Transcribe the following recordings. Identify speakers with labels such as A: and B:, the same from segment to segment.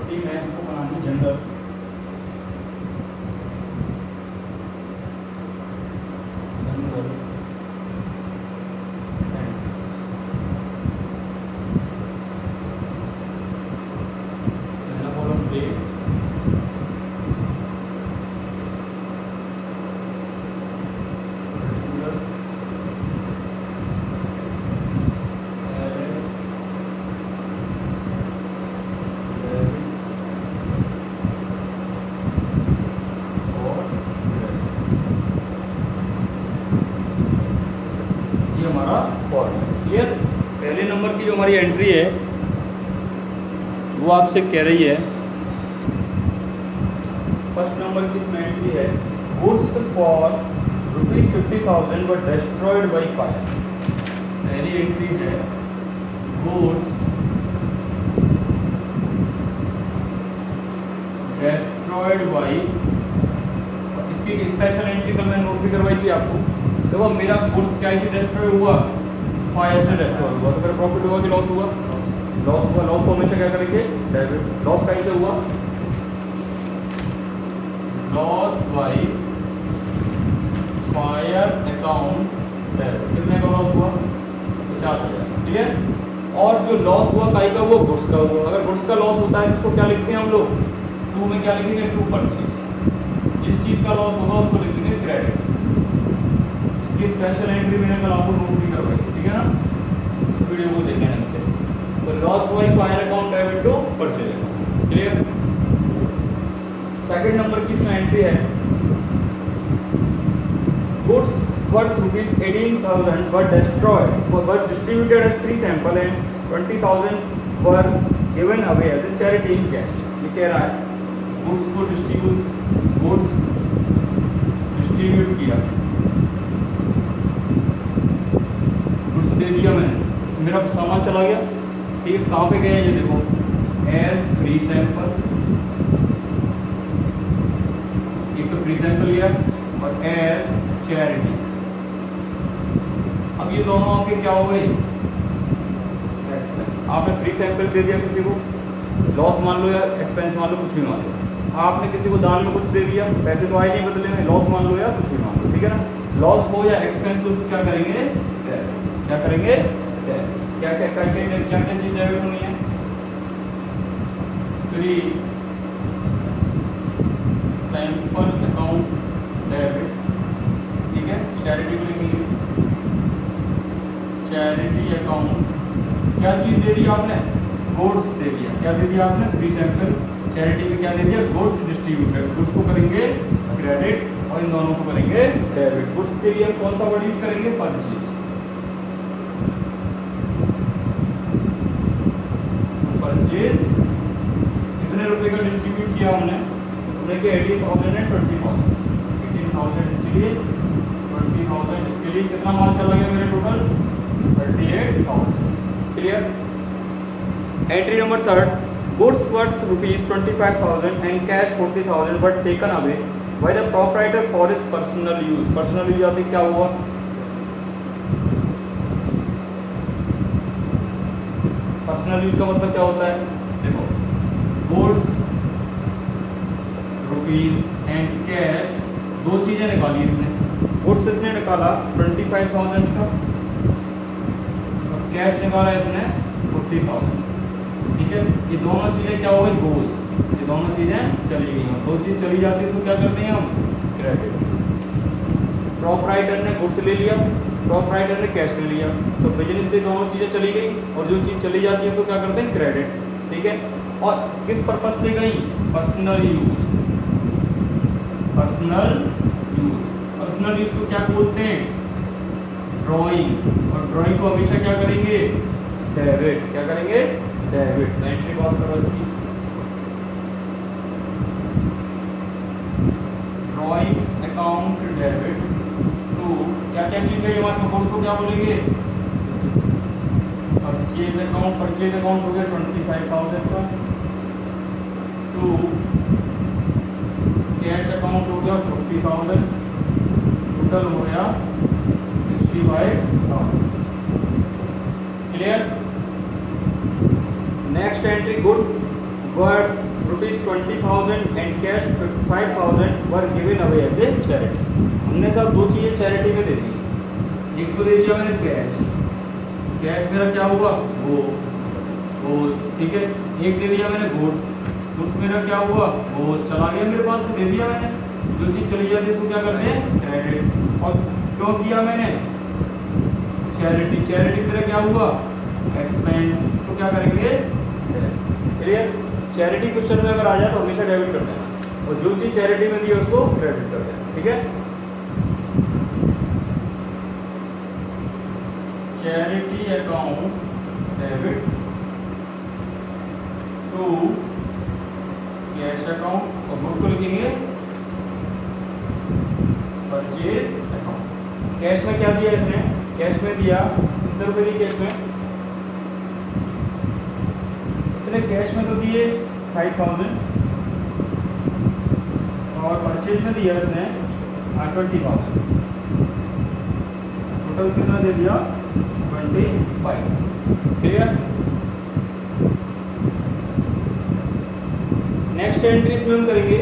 A: Entry में हमको बनानी जनरल। पहला कॉलम डेट, क्लियर। पहले नंबर की जो हमारी एंट्री है वो आपसे कह रही है, फर्स्ट नंबर की इसमें एंट्री है goods for ₹50,000 were destroyed by fire. पहली एंट्री है गुड्स डिस्ट्रॉयड बाय, इसकी स्पेशल एंट्री कल मैंने नोट भी करवाई थी आपको। देखो मेरा गुड्स क्या से डिस्ट्रॉय हुआ, फायर से डिस्ट्रॉय हुआ, तो मेरा प्रॉफिट हुआ कि लॉस हुआ? लॉस हुआ। लॉस को हमेशा क्या करेंगे? डेबिट। लॉस कैसे हुआ? Loss by fire account debit. कितने का लॉस हुआ? 50,000। ठीक है। और जो लॉस हुआ काई का, वो गुड्स का हुआ। अगर गुड्स का लॉस होता है इसको क्या लिखते हैं हम लोग? टू में क्या लिखेंगे? To purchase. जिस चीज का लॉस होगा उसको लिखेंगे क्रेडिट। इसकी स्पेशल एंट्री मैंने कल आपको नोट भी करवाई, ठीक है ना? इस वीडियो को देखना है से। तो loss by fire account debit to purchase account. Clear. Second number की इसमें एंट्री है goods worth ₹18,000 were destroyed were distributed as free sample and 20,000 were given away as a charity in cash. ये कह रहा है गुड्स को distribute किया, goods दे दिया मैंने, मेरा सामान चला गया। ठीक है, कहाँ पे गया ये देखो, एज फ्री सैंपल, एक तो फ्री सैंपल लिया और एज चैरिटी। अब ये दोनों आपके क्या हो गए? आपने फ्री सैंपल दे दिया किसी को, लॉस मान लो या एक्सपेंस मान लो, कुछ भी मान लो। आपने किसी को दान में कुछ दे दिया, पैसे तो आए नहीं बदले में, लॉस मान लो या कुछ भी मान लो। ठीक है ना? लॉस हो या एक्सपेंस हो, क्या करेंगे? क्या करेंगे? क्या क्या क्या क्या क्या चीज डेबिट होनी है? Free sample account debit. ठीक है, चैरिटी को लिखेंगे चैरिटी अकाउंट। क्या चीज दे दी आपने? गुड्स दे दिया। क्या दे दिया आपने? Free sample. चैरिटी में क्या दे दिया? Goods distributed. गुड्स को करेंगे क्रेडिट और इन दोनों को करेंगे डेबिट। गुड्स के लिए हम कौन सा वर्ड यूज करेंगे? परचेज। परचेज कितने रुपए का डिस्ट्रीब्यूट किया हमने? हमने के 18,000 एंड 20,000। 18,000 इसके लिए, 20,000 इसके लिए। कितना माल चला गया मेरे total? 38,000। Clear. Entry number third, goods worth ₹25,000 and cash 40,000 but taken away by the proprietor for his personal use. Personal use आते क्या हुआ? पर्सनल यूज का मतलब क्या होता है? देखो, गुड्स रुपीज एंड कैश, दो चीजें निकाली इसने। गुड्स इसने निकाला 25,000 का और कैश निकाला इसने 40,000। ठीक है, ये दोनों चीजें क्या हो गई? गोल्स। ये दोनों चीजें चली गई। दो चीज चली जाती है तो क्या करते हैं हम? क्रेडिट। प्रोप्राइटर ने गुड्स ले लिया, प्रोप्राइटर ने कैश ले लिया, तो बिजनेस से दोनों चीजें चली गई और जो चीज चली जाती है तो क्या करते हैं? क्रेडिट। ठीक है, और किस पर्पज से गई? Personal use. Personal use. Personal use को क्या बोलते हैं? ड्राइंग। और ड्राइंग को हमेशा क्या करेंगे? डेबिट। क्या करेंगे? डेबिट। एंट्री पास करो इसकी। ड्राइंग्स अकाउंट डेबिट टू क्या क्या चीज है हमारे पास? उसको क्या बोलेंगे? Purchase account. परचेज अकाउंट हो गया 25,000 का। टू कैश अकाउंट हो गया 40,000। टोटल हो गया 65,000। Clear. Next entry, good worth ₹20,000 and cash 5,000 were given away as a charity. हमने सब दो चीज़ें चैरिटी में दे दी। एक तो दे दिया मैंने कैश, कैश मेरा क्या हुआ वो, ठीक है। एक दे दिया मैंने गुड्स मेरा क्या हुआ वो चला गया मेरे पास से, दे दिया मैंने। जो चीज़ चली जाती है उसको क्या करते हैं क्रेडिट। और क्यों किया मैंने चैरिटी मेरा क्या हुआ एक्सपेंस, इसको क्या करेंगे क्लियर। चैरिटी क्वेश्चन में अगर आ जाए तो हमेशा डेबिट करते हैं, और जो चीज़ चैरिटी में दी है उसको क्रेडिट करते हैं, ठीक है। Charity account debit to cash account, और बुक को लिखेंगे परचेज अकाउंट। कैश में क्या दिया इसने, कैश में दिया कितने रुपए दिए कैश में, इसने कैश में तो दिए 5,000 और परचेज में दिया इसने 20,000, टोटल कितना दे दिया 25, क्लियर। नेक्स्ट एंट्री इसमें हम करेंगे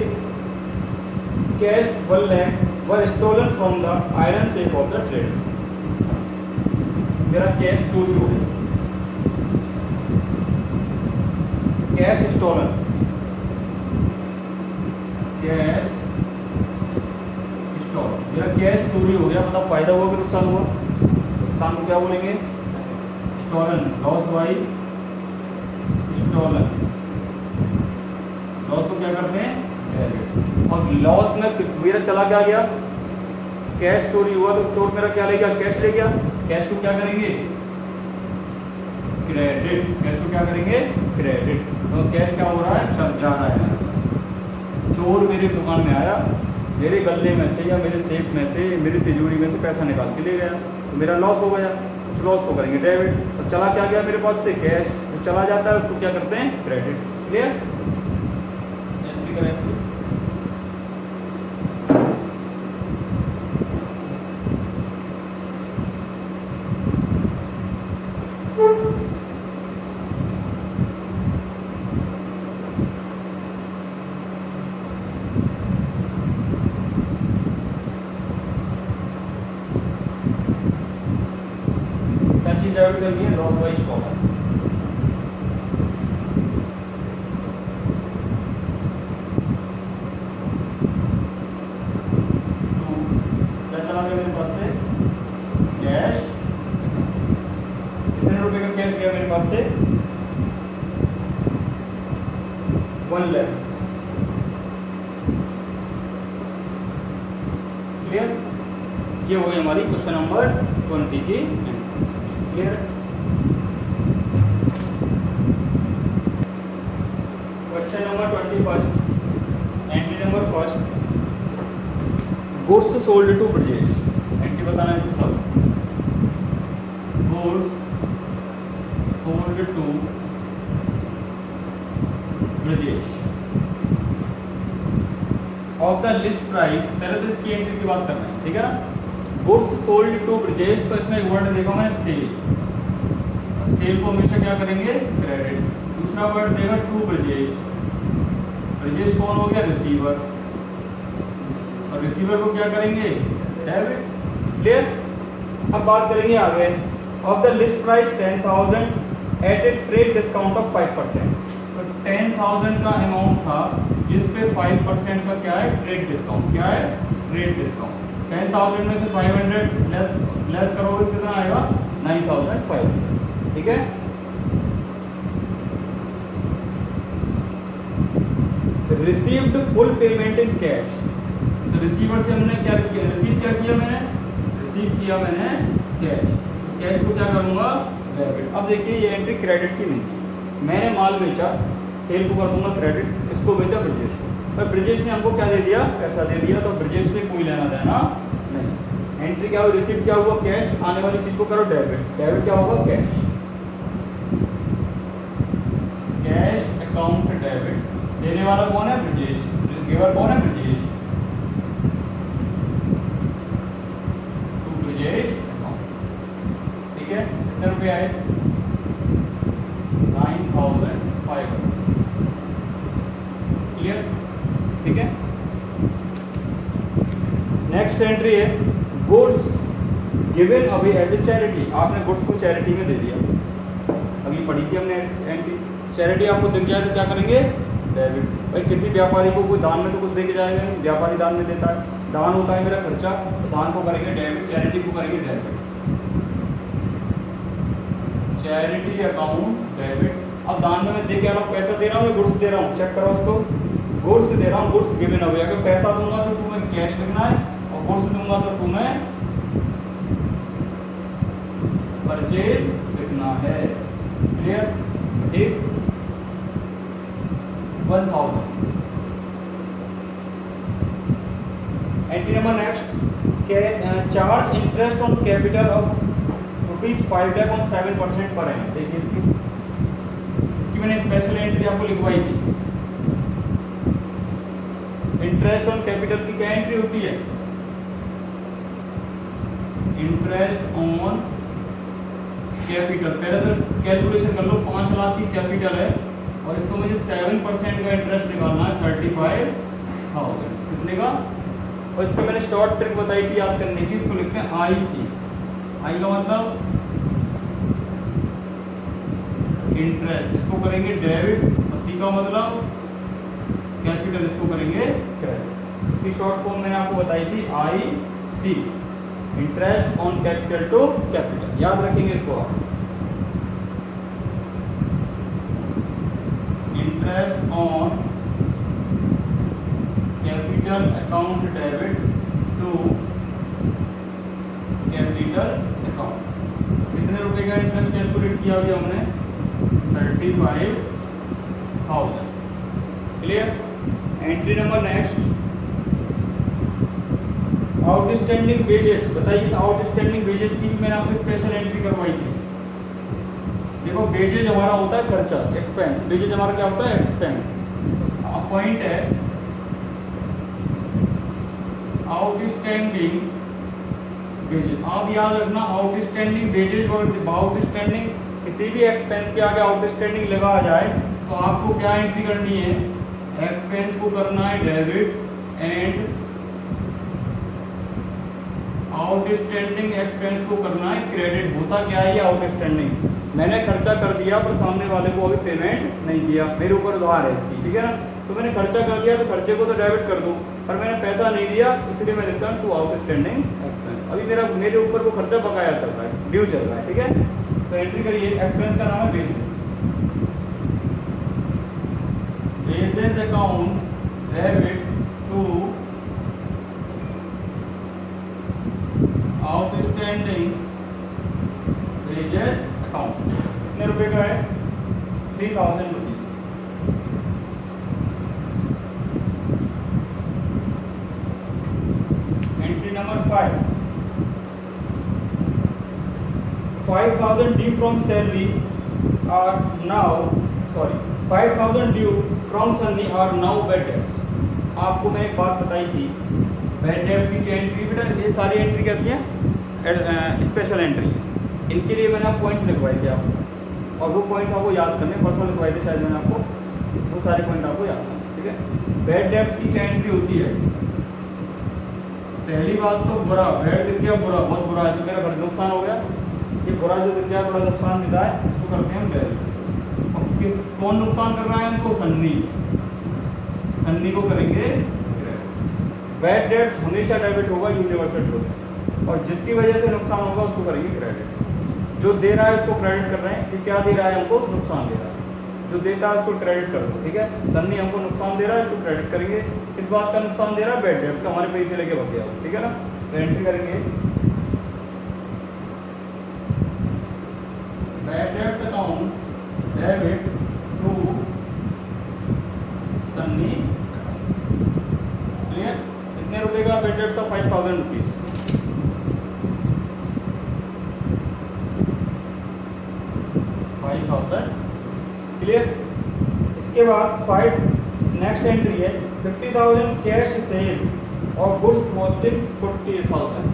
A: cash 1 lakh were stolen from the iron safe of the trade. मेरा कैश चोरी हो गया, कैश स्टोलन, कैश स्टोलन, मेरा कैश चोरी हो गया, मतलब फायदा हुआ कि नुकसान हुआ, नुकसान को क्या बोलेंगे stolen, loss by stolen, loss को क्या करते हैं डेबिट। और लॉस में मेरा चला क्या गया, कैश चोरी हुआ तो चोर मेरा क्या ले गया कैश ले गया, कैश को क्या करेंगे क्रेडिट, कैश को क्या करेंगे क्रेडिट। तो कैश क्या हो रहा है चल जा रहा है मेरे पास। चोर मेरी दुकान में आया, मेरे गले में से या मेरे सेफ में से मेरी तिजोरी में से पैसा निकाल के ले गया, तो मेरा लॉस हो गया, उस लॉस को करेंगे डेबिट। और चला क्या गया मेरे पास से कैश, जो चला जाता है उसको क्या करते हैं क्रेडिट, क्लियर। डेबिट करनी है लॉस वाइज कॉमन, क्या चला गया मेरे पास से कैश, कितने रुपए का कैश गया मेरे पास से 1 लाख, क्लियर। ये हुई हमारी क्वेश्चन नंबर 20 की clear. Question number 21, entry number first, goods sold to Brajesh. Entry बताना है सब, goods sold to Brajesh of the list price. पहले तो इसकी एंट्री की बात करना है, ठीक है ना। गुड्स सोल्ड टू ब्रजेश, तो इसमें एक वर्ड देखा मैंने सेल, सेल को हमेशा क्या करेंगे क्रेडिट। दूसरा वर्ड देगा टू ब्रजेश, ब्रजेश कौन हो गया रिसीवर, और रिसीवर को क्या करेंगे डेबिट, क्लियर। अब बात करेंगे आगे, of the list price 10,000 at a trade discount of 5%। तो 10,000 का अमाउंट था जिस पे 5% का क्या है ट्रेड डिस्काउंट, क्या है ट्रेड डिस्काउंट। 10,000 में से 500 लेस करोगे कितना आएगा 9,500, ठीक है। Received full payment in cash, तो रिसीवर से हमने क्या किया, रिसीव क्या किया मैंने, रिसीव किया मैंने कैश, कैश को क्या करूंगा डेबिट। अब देखिए ये एंट्री क्रेडिट की नहीं, मैंने माल बेचा, सेल को कर दूंगा क्रेडिट, इसको बेचा ब्रजेश को, पर ब्रजेश ने हमको क्या दे दिया पैसा दे दिया, तो ब्रजेश से कोई लेना देना नहीं। एंट्री क्या हुआ, रिसीव क्या हुआ कैश, आने वाली चीज को करो डेबिट, डेबिट क्या होगा कैश, कैश अकाउंट डेबिट। देने वाला कौन है ब्रजेश, गिवर कौन है ब्रजेश, तो ब्रजेश अकाउंट, ठीक है। कितने रुपए आए 9,500, ठीक है। नेक्स्ट एंट्री है goods given away as a charity. आपने गुड्स को चैरिटी में दे दिया, अभी पढ़ी थी हमने एंट्री। चैरिटी आपको दिख जाए तो क्या करेंगे, डेबिट। भाई किसी व्यापारी को कोई दान में तो कुछ दे के जाएगा नहीं, व्यापारी दान में देता है, दान होता है मेरा खर्चा, तो दान को करेंगे डेबिट, चैरिटी को करेंगे डेबिट। Charity account debit. अब दान में मैं दे के आ रहा हूँ, पैसा दे रहा हूँ, गुड्स दे रहा हूँ, चेक करो उसको, गुड्स दे रहा हूँ, गुड्स गिवन अवे। अगर पैसा दूंगा तो तुम्हें कैश लिखना है, और गुड्स दूंगा तो तुम्हें परचेज लिखना है। क्लियर, ठीक। 1000। Entry number next, charge interest on capital of ₹5 lakh on 7% per annum. देखिए इसकी मैंने स्पेशल एंट्री आपको लिखवाई थी। इंटरेस्ट ऑन कैपिटल की क्या एंट्री होती है, इंटरेस्ट ऑन कैपिटल। पहले तो कैलकुलेशन कर लो, 5 लाख की कैपिटल है और इसको मुझे 7% का इंटरेस्ट निकालना है, 35,000 कितने का। और इसको मैंने शॉर्ट ट्रिक बताई थी याद करने की, इसको लिखते हैं IC। आई का मतलब इंटरेस्ट, इसको करेंगे डेबिट, और C का मतलब कैपिटल, इसको करेंगे क्रेडिट। इसकी शॉर्ट फॉर्म मैंने आपको बताई थी IC, interest on capital to capital. याद रखेंगे इसको आप, interest on capital account debit to capital account. कितने रुपए का इंटरेस्ट कैलकुलेट किया अभी हमने, 35,000। Clear. Entry number next, outstanding wages. बताइए इस आउटस्टैंडिंग वेजेस की भी मैंने आपको स्पेशल एंट्री करवाई थी। देखो वेजेज हमारा होता है खर्चा, एक्सपेंस। वेजेज हमारा क्या होता है, एक्सपेंस। पॉइंट है आउटस्टैंडिंग वेजेज। आप याद रखना, आउटस्टैंडिंग वेजेज और आउटस्टैंडिंग किसी भी एक्सपेंस के आगे आउटस्टैंडिंग लगा जाए तो आपको क्या एंट्री करनी है, एक्सपेंस को करना है डेबिट एंड आउटस्टैंडिंग एक्सपेंस को करना है क्रेडिट। होता क्या है ये आउटस्टैंडिंग, मैंने खर्चा कर दिया पर सामने वाले को अभी पेमेंट नहीं किया, मेरे ऊपर उधार है इसकी, ठीक है ना। तो मैंने खर्चा कर दिया तो खर्चे को तो डेबिट कर दूं, पर मैंने पैसा नहीं दिया, इसलिए मैं लिखता हूँ टू आउटस्टैंडिंग एक्सपेंस। अभी मेरे ऊपर वो खर्चा बकाया चल रहा है, ड्यू चल रहा है, ठीक है। तो एंट्री करिए, एक्सपेंस का नाम है wages. Wages account debit to outstanding wages account. कितने रुपए का है, 3000 rupees. Entry number 5,000 due from salary are now 5,000 due from salary are now bad debts. आपको मैंने एक बात बताई थी, बैड डेट्स की एंट्री, बेटा ये सारी एंट्री कैसी है, स्पेशल एंट्री। इनके लिए मैंने आप पॉइंट्स लिखवाए थे आपको, और वो पॉइंट्स आपको याद करने, पर्सनल लिखवाए थे शायद मैंने आपको, वो सारे पॉइंट आपको याद करने, ठीक है। बैड डेट्स की क्या एंट्री होती है, पहली बात तो बुरा, बैड दिख गया बुरा, बहुत बुरा है तो मेरा नुकसान हो गया, ये बुरा जो दिख गया बड़ा नुकसान दिखा है, इसको करते हैं हम डेबिट। और कौन नुकसान कर रहा है हमको, सन्नी को करेंगे। बैड डेट हमेशा डेबिट होगा, यूनिवर्सल ट्रूथ है, और जिसकी वजह से नुकसान होगा उसको करेंगे क्रेडिट। जो दे रहा है उसको क्रेडिट कर रहे हैं कि क्या दे रहा है हमको, नुकसान दे रहा है, जो देता है उसको क्रेडिट कर दो, ठीक है। सन्नी हमको नुकसान दे रहा है, इसको क्रेडिट करेंगे। इस बात का नुकसान दे रहा है बैड डेट का, हमारे पैसे लेके भग गया, ठीक है ना। तो एंट्री करेंगे bad debts account debit to Sunny. Clear. कितने रुपए का बैड डेट्स का, 5,000 रुपीज। क्लियर। इसके बाद नेक्स्ट एंट्री है 50,000 कैश सेल और गुड्स कॉस्टिंग 40,000।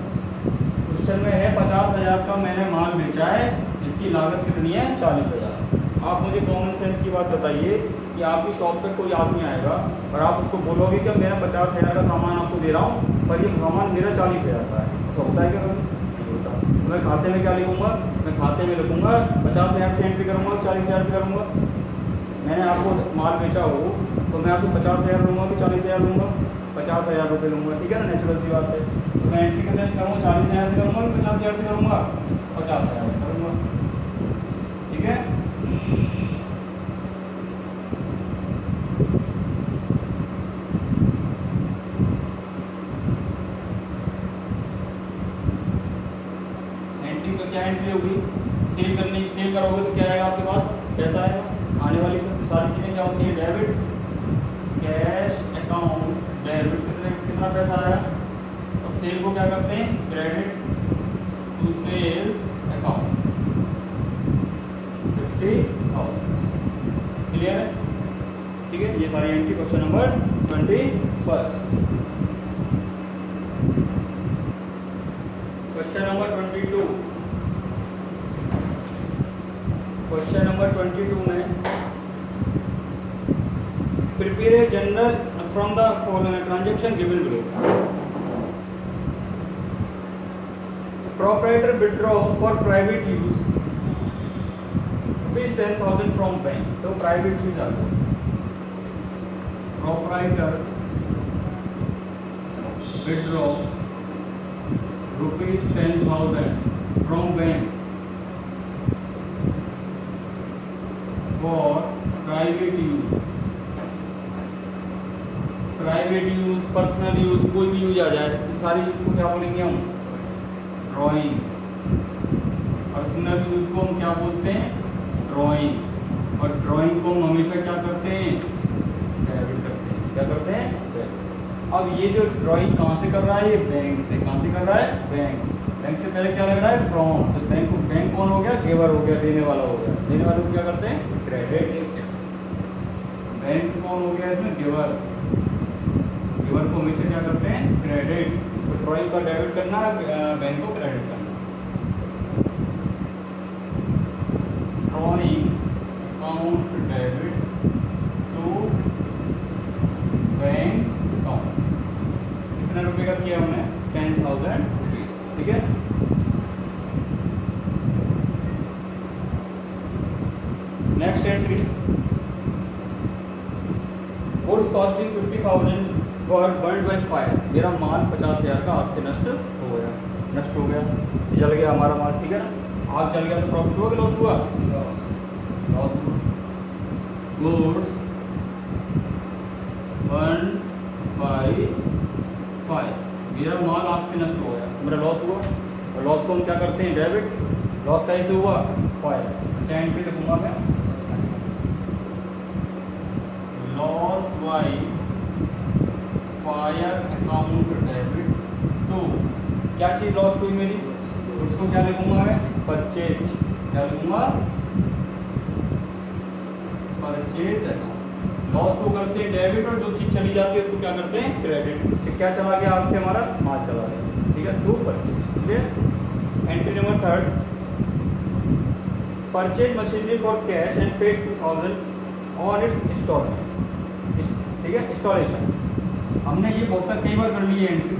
A: क्वेश्चन में है 50,000 का मैंने माल बेचा है, इसकी लागत कितनी है, 40,000। आप मुझे कॉमन सेंस की बात बताइए, कि आपकी शॉप पे कोई आदमी आएगा और आप उसको बोलोगे कि मेरा 50,000 का सामान आपको दे रहा हूँ पर ये सामान मेरा 40,000 का है, ऐसा होता है क्या कभी? नहीं होता। तो मैं खाते में क्या लिखूँगा? मैं खाते में लिखूँगा 50,000 से एंट्री करूँगा, 40,000 से करूँगा। मैंने आपको माल बेचा हो तो मैं आपसे 50,000 लूँगा कि 40,000 लूँगा? 50,000 रुपये लूँगा, ठीक है ना, नेचुरल सी बात है। तो मैं एंट्री कितने से करूँगा? 40,000 से करूँगा कि 50,000 से करूँगा? 50,000 से करूँगा, ठीक है। एंट्री तो क्या एंट्री होगी? सेल करने की, सेल करोगे तो क्या आएगा आपके पास? पैसा आएगा। आने वाली सारी चीज़ें क्या होती है? डेबिट, कैश अकाउंट, डेबिट कितना पैसा आया। और सेल को क्या करते हैं? Credit to sales account 50,000। Clear है? ठीक है, ये सारी entry question number 21। Question number 22। Question number 22 में prepare a journal from the following transaction given below. Proprietor withdraw for private use rupees 10,000 from bank। तो प्राइवेट यूज आ गया। Proprietor withdraw rupees 10,000 from bank for private use। Private use, personal use, कोई भी use आ जाए, सारी चीज को क्या बोलेंगे हम? ड्राइंग। पर्सनल यूज को हम क्या बोलते हैं? ड्राइंग। और ड्राइंग को हम हमेशा क्या करते हैं? डेबिट करते हैं। क्या करते हैं? डेबिट। अब ये जो ड्राइंग कहाँ से कर रहा है? ये बैंक से। कहाँ से कर रहा है? बैंक। बैंक से पहले क्या लग रहा है? फ्रॉम। तो बैंक कौन हो गया? गिवर हो गया, देने वाला हो गया। देने वाले को क्या करते हैं? क्रेडिट। बैंक कौन हो गया इसमें? गिवर। गिवर को हमेशा क्या करते हैं? क्रेडिट। तो ड्राइंग का डेबिट करना, बैंक को क्रेडिट करना। Drawing account debit to bank account. कितने रुपए का किया हमने? 10,000 रुपीज, ठीक है। Next entry, goods costing 50,000 got burned by fire. मेरा माल 50,000 का आग से नष्ट हो गया, जल गया हमारा माल, ठीक है ना। आग जल गया तो प्रॉफिट हुआ कि लॉस हुआ? लॉस हुआ। गुड्स बर्न्ड बाय फायर, मेरा माल आग से नष्ट हो गया, मेरा लॉस हुआ। और लॉस को हम क्या करते हैं? डेबिट। लॉस कैसे हुआ? फायर। क्या एंट्री लिखूंगा मैं? Loss by fire account debit to, क्या चीज लॉस हुई मेरी? उसको क्या लिखूंगा मैं? परचेज। क्या लिखूंगा? Purchase account. लॉस को करते हैं डेबिट और जो चीज चली जाती है उसको क्या करते हैं? क्रेडिट। तो क्या चला गया आग से? हमारा माल चला गया, ठीक है, to purchase. Clear. Entry number 3, purchase machinery for cash and paid 2,000 on its installment, ठीक है, इंस्टॉलेशन। हमने ये बहुत सारे कई बार कर ली है entry.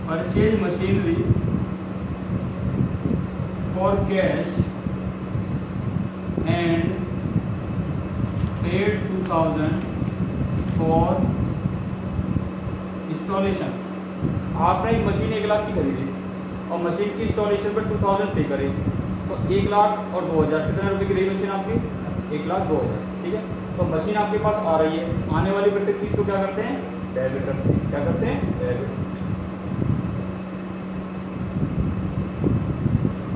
A: Purchase machinery for cash and paid 2,000 for installation. आपने एक मशीन 1 लाख की खरीदी और मशीन की इंस्टॉलेशन पर 2,000 पे करे, तो 1 लाख और 2,000, कितने रुपए की रही मशीन आपकी? 1,02,000, ठीक है। तो मशीन आपके पास आ रही है, आने वाली प्रत्येक चीज को क्या करते हैं? डेबिट करते हैं। क्या करते हैं? डेबिट।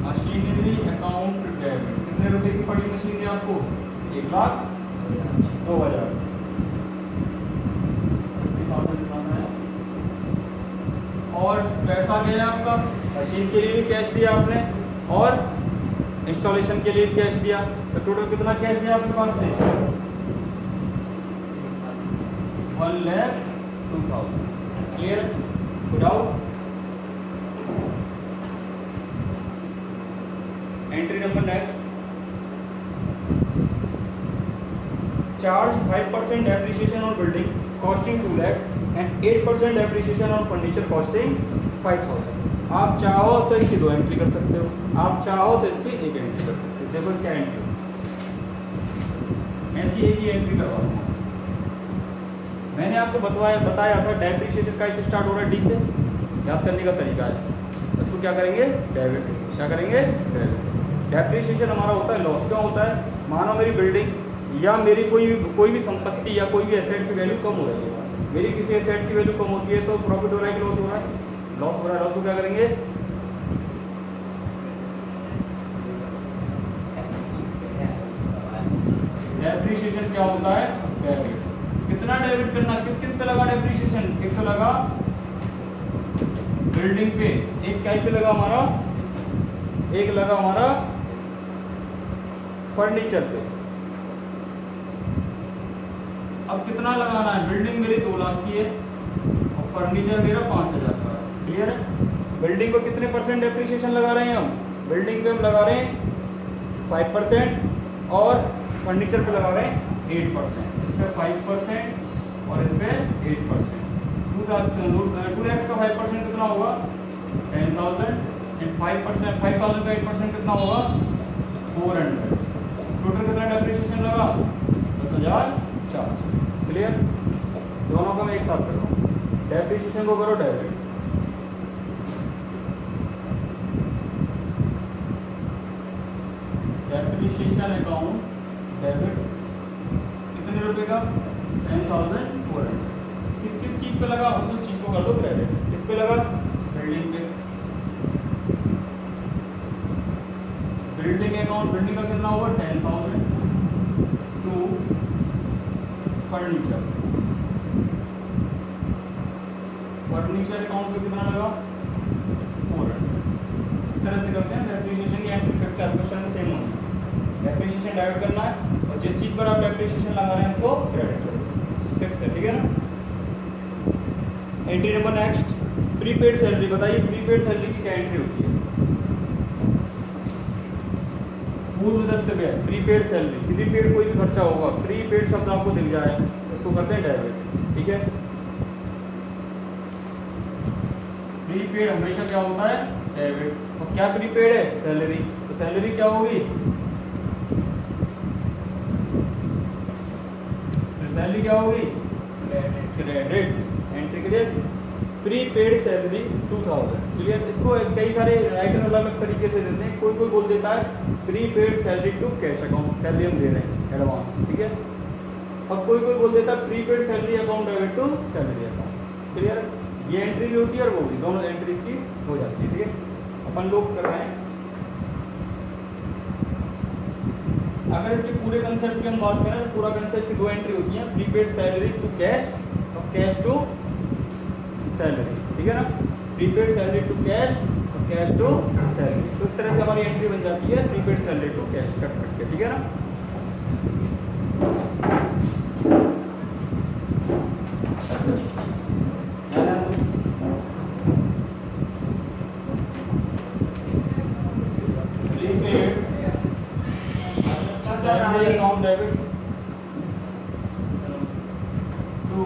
A: Machinery account debit. कितने रुपए की पड़ी मशीनरी आपको? 1,02,000। और पैसा गया आपका, मशीन के लिए भी कैश दिया आपने और इंस्टॉलेशन के लिए भी कैश दिया, तो टोटल कितना कैश दिया आपके पास से? 1,02,000। Clear? Good out. Entry number next, charge 5% depreciation on building costing 2 lakh and 8% depreciation on furniture costing 5000। आप चाहो तो इसकी 2 एंट्री कर सकते हो, आप चाहो तो इसकी 1 एंट्री कर सकते हो। देखो क्या एंट्री ऐसी एक ही एंट्री करवा दूंगा। मैंने आपको बताया था डेप्रिसिएशन का स्टार्ट हो रहा है डी से, याद करने का तरीका है। इसको क्या करेंगे, डेबिट। क्या करेंगे, डेबिट। डेप्रिसिएशन हमारा होता है लॉस। क्यों होता है, मानो मेरी बिल्डिंग या मेरी कोई भी संपत्ति या कोई भी एसेट की वैल्यू कम हो रही है, मेरी किसी एसेट की वैल्यू कम होती है तो प्रॉफिट हो रहा है कि लॉस हो रहा है, लॉस हो रहा है। लॉस को क्या करेंगे, डेप्रिसिएशन क्या होता है, डेबिट। कितना डेबिट करना, किस किस पे लगा डेप्रिसिएशन, एक तो लगा बिल्डिंग पे, एक क्या पे लगा हमारा, एक लगा हमारा फर्नीचर पे। अब कितना लगाना है, बिल्डिंग मेरी 2 लाख की है और फर्नीचर मेरा 5000 का है। क्लियर है। बिल्डिंग को कितने परसेंट डेप्रिसिएशन लगा रहे हैं हम, बिल्डिंग पे हम लगा रहे हैं 5% और फर्नीचर पे लगा रहे हैं 8%। इस पे 5% और इस पे 8%। 2 लाख का 5% कितना होगा, 10,000 एंड 5% 5,000 का 8% कितना होगा, 400। टोटल कितना डेप्रिसिएशन लगा, 10,400। क्लियर। दोनों को मैं एक साथ कर रहा हूँ। डेप्रिसिएशन को करो डेबिट, डेप्रिसिएशन अकाउंट डेबिट कितने रुपए का, 10,400। किस किस चीज पे लगा, उस चीज को कर दो क्रेडिट। किस पे लगा, बिल्डिंग पे। बिल्डिंग अकाउंट, बिल्डिंग का कितना होगा, 10,000 टू फर्नीचर। फर्नीचर अकाउंट पे कितना लगा, 400। इस तरह से करते हैं। डेप्रिसिएशन की एंट्री फिक्स है, क्वेश्चन सेम होगी। डेप्रिसिएशन डेबिट करना है और जिस चीज पर आप डेप्रिसिएशन लगा रहे हैं उसको क्रेडिट करो। फिक्स है, ठीक है ना। Entry number next, prepaid salary. बताइए प्रीपेड सैलरी की क्या एंट्री होती है, पूर्व दत्त व्यय। प्रीपेड सैलरी, प्रीपेड कोई भी खर्चा होगा, प्रीपेड शब्द आपको दिख जाए उसको करते हैं डेबिट। ठीक है। प्रीपेड हमेशा क्या होता है, डेबिट। और क्या प्रीपेड है, सैलरी। तो सैलरी क्या होगी, सैलरी क्या होगी, credit. Entry clear. Prepaid salary 2000। Clear. इसको कई सारे राइटर अलग अलग तरीके से देते हैं। कोई बोल देता है prepaid salary to cash account, salary हम दे रहे हैं एडवांस, ठीक है। और कोई बोल देता है prepaid salary account debit to salary account. Clear. ये एंट्री भी होती है और वो भी, दोनों एंट्रीज की हो जाती है, ठीक है। अपन लोग कर रहे हैं। अगर इसके पूरे कंसेप्ट की हम बात करें तो पूरा कंसेप्ट की 2 एंट्री होती है, प्रीपेड सैलरी टू कैश और कैश टू सैलरी, ठीक है ना। प्रीपेड सैलरी टू कैश और कैश टू सैलरी। तो इस तरह से हमारी एंट्री बन जाती है, prepaid salary to cash cut के, ठीक है ना। Account debit to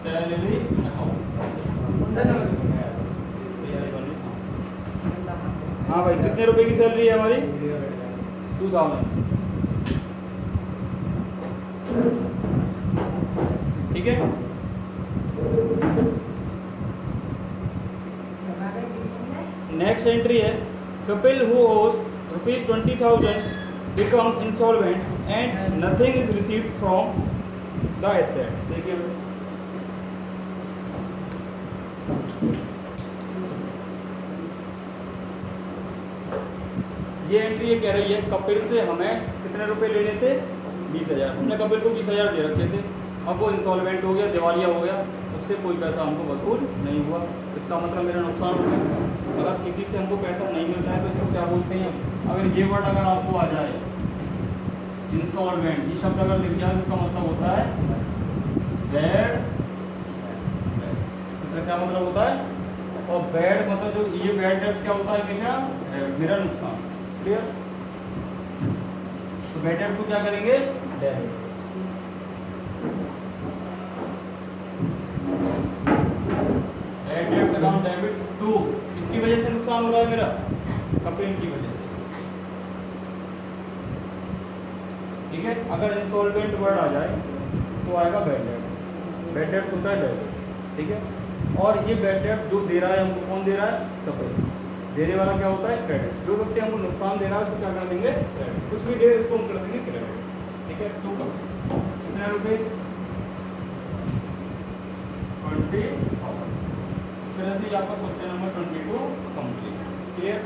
A: salary account. हाँ भाई, कितने रुपए की सैलरी है हमारी, 2000। ठीक है। नेक्स्ट एंट्री है, कपिल हु ओज ₹20,000 become insolvent and nothing is received from the assets। देखिए ये एंट्री ये कह रही है कपिल से हमें कितने रुपए लेने थे, 20,000। हमने कपिल को 20,000 दे रखे थे। अब वो इंसॉल्वेंट हो गया, दिवालिया हो गया, उससे कोई पैसा हमको वसूल नहीं हुआ। इसका मतलब मेरा नुकसान हो गया। अगर किसी से हमको पैसा नहीं मिलता है तो इसको क्या बोलते हैं, अगर ये वर्ड अगर आपको आ जाए इंसॉल्वेंट, ये शब्द अगर दिख जाए तो इसका मतलब होता है बैड। इसका क्या मतलब होता है, और बैड मतलब जो ये बैड डेब्ट क्या होता है हमेशा, मेरा नुकसान। क्लियर। तो तो बैड डेट को क्या करेंगे, debit. Bad debts account debit to, इसकी वजह से नुकसान हो रहा है मेरा, कंपनी की वजह से, ठीक है। अगर इंसॉल्वेंट वर्ड आ जाए तो आएगा बैड डेट्स। बैड डेट्स होता है डेबिट, ठीक है। और ये बैड डेट जो दे रहा है हमको, कौन दे रहा है, कंपनी। देने वाला क्या होता है, क्रेडिट। जो व्यक्ति हमको नुकसान दे रहा है उसको क्या कर देंगे, क्रेडिट। कुछ भी दे उसको हम कर देंगे क्रेडिट, ठीक है। टू का कितने रुपए, 20,000। इस तरह से आपका क्वेश्चन नंबर 22 कंप्लीट, क्लियर।